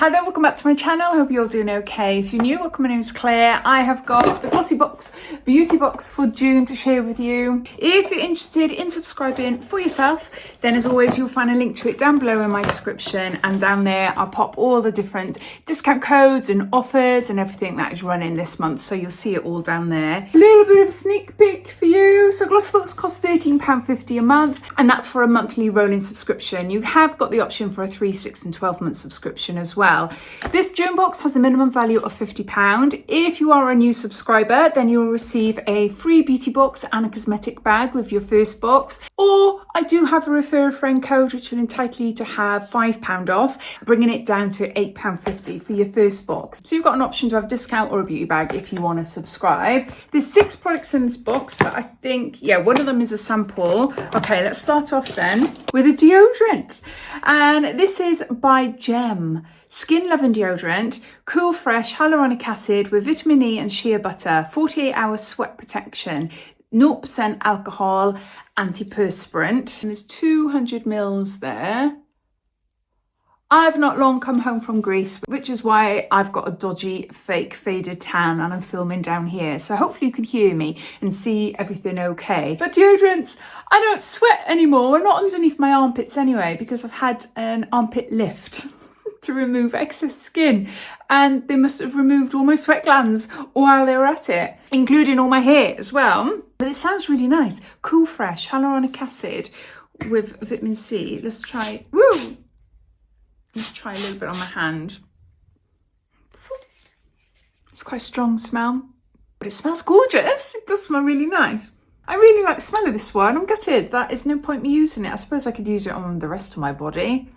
Hi there, welcome back to my channel. Hope you're all doing okay. If you're new, welcome, my name is Claire. I have got the Glossybox Beauty Box for June to share with you. If you're interested in subscribing for yourself, then as always, you'll find a link to it down below in my description. And down there, I'll pop all the different discount codes and offers and everything that is running this month. So you'll see it all down there. A little bit of a sneak peek for you. So Glossybox costs £13.50 a month, and that's for a monthly rolling subscription. You have got the option for a 3, 6 and 12 month subscription as well. This June box has a minimum value of £50. If you are a new subscriber, then you'll receive a free beauty box and a cosmetic bag with your first box. Or I do have a refer a friend code which will entitle you to have £5 off, bringing it down to £8.50 for your first box. So you've got an option to have a discount or a beauty bag if you want to subscribe. There's 6 products in this box, but I think, one of them is a sample. Okay, let's start off then with a deodorant. And this is by Gem. Skin Loving Deodorant, cool fresh hyaluronic acid with vitamin E and shea butter, 48 hours sweat protection, 0% alcohol, antiperspirant. And there's 200 mils there. I've not long come home from Greece, which is why I've got a dodgy, fake, faded tan and I'm filming down here. So hopefully you can hear me and see everything okay. But deodorants, I don't sweat anymore. Well, not underneath my armpits anyway, because I've had an armpit lift to remove excess skin, and they must have removed all my sweat glands while they were at it, including all my hair as well. But it sounds really nice. Cool fresh hyaluronic acid with vitamin C. Let's try. Woo! Let's try a little bit on my hand. It's quite a strong smell, but it smells gorgeous. It does smell really nice. I really like the smell of this one. I'm gutted that there's no point me using it. I suppose I could use it on the rest of my body.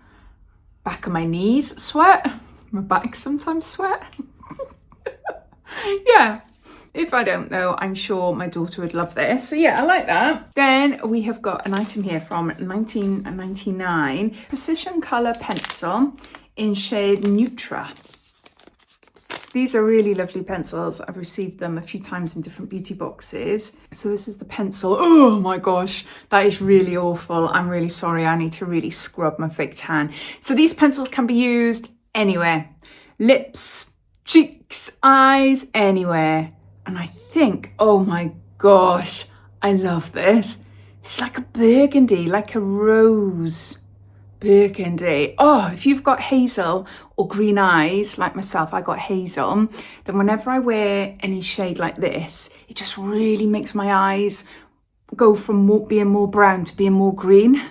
Back of my knees sweat, my back sometimes sweat. Yeah, if I don't know, I'm sure my daughter would love this. So yeah, I like that. Then we have got an item here from 1999, Precision Colour Pencil in shade Neutra. These are really lovely pencils. I've received them a few times in different beauty boxes. So this is the pencil. Oh my gosh, that is really awful. I'm really sorry. I need to really scrub my fake tan. So these pencils can be used anywhere. Lips, cheeks, eyes, anywhere. And I think, oh my gosh, I love this. It's like a burgundy, like a rose burgundy. Oh, if you've got hazel or green eyes like myself, I got hazel, then whenever I wear any shade like this, it just really makes my eyes go from being more brown to being more green.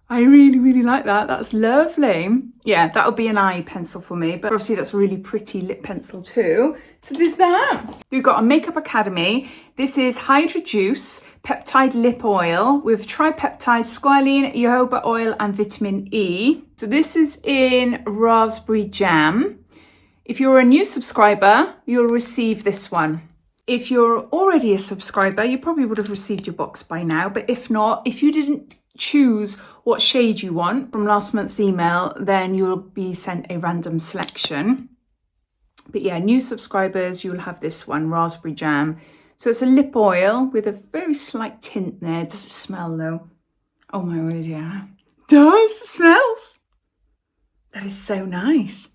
I really like that. That's lovely. Yeah, that would be an eye pencil for me, but obviously that's a really pretty lip pencil too. So there's that. We've got a Makeup Academy. This is Hydra Juice Peptide Lip Oil with tripeptide, squalene, jojoba oil and vitamin E. So this is in raspberry jam. If you're a new subscriber, you'll receive this one. If you're already a subscriber, you probably would have received your box by now, but if not, if you didn't choose what shade you want from last month's email, then you'll be sent a random selection. But yeah, new subscribers, you'll have this one, raspberry jam. So it's a lip oil with a very slight tint there. Does it smell though? Oh my word, yeah. Does it smells? That is so nice.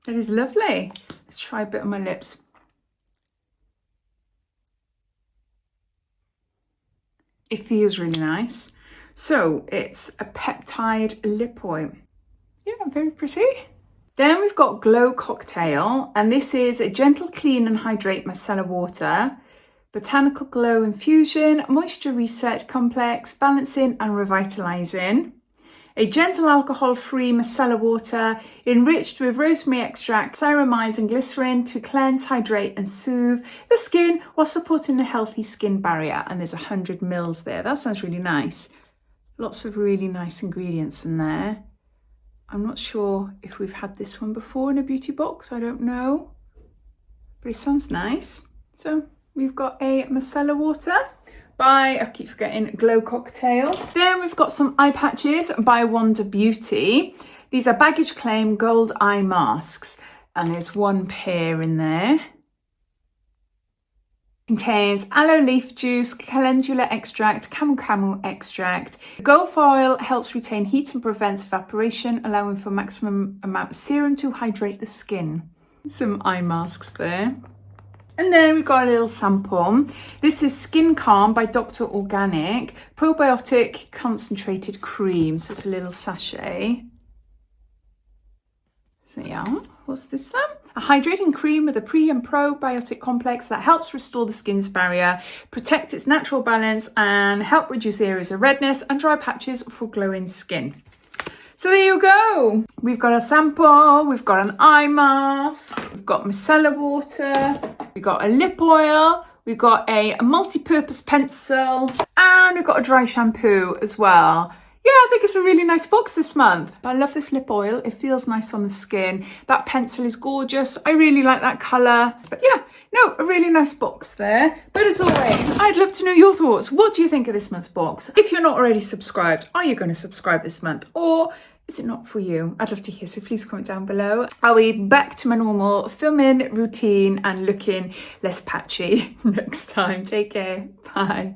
That is lovely. Let's try a bit on my lips. It feels really nice. So it's a peptide lip oil. Yeah, very pretty. Then we've got Glow Cocktail, and this is a gentle clean and hydrate micellar water, botanical glow infusion, moisture reset complex, balancing and revitalizing. A gentle alcohol-free micellar water enriched with rosemary extract, ceramides and glycerin to cleanse, hydrate and soothe the skin while supporting a healthy skin barrier. And there's 100 mils there. That sounds really nice. Lots of really nice ingredients in there. I'm not sure if we've had this one before in a beauty box. I don't know. But it sounds nice. So we've got a micellar water by, I keep forgetting, Glow Cocktail. Then we've got some eye patches by Wonder Beauty. These are Baggage Claim Gold Eye Masks. And there's one pair in there. Contains aloe leaf juice, calendula extract, camel extract. Gold foil helps retain heat and prevents evaporation, allowing for maximum amount of serum to hydrate the skin. Some eye masks there. And then we've got a little sample. This is Skin Calm by Dr. Organic Probiotic Concentrated Cream. So it's a little sachet. So yeah, what's this then? A hydrating cream with a pre and probiotic complex that helps restore the skin's barrier, protect its natural balance, and help reduce areas of redness and dry patches for glowing skin. So there you go. We've got a sample, we've got an eye mask, we've got micellar water, we've got a lip oil, we've got a multi-purpose pencil, and we've got a dry shampoo as well. Yeah, I think it's a really nice box this month. I love this lip oil. It feels nice on the skin. That pencil is gorgeous. I really like that colour. But yeah, no, a really nice box there. But as always, I'd love to know your thoughts. What do you think of this month's box? If you're not already subscribed, are you going to subscribe this month? Or is it not for you? I'd love to hear, so please comment down below. I'll be back to my normal filming routine and looking less patchy next time. Take care. Bye.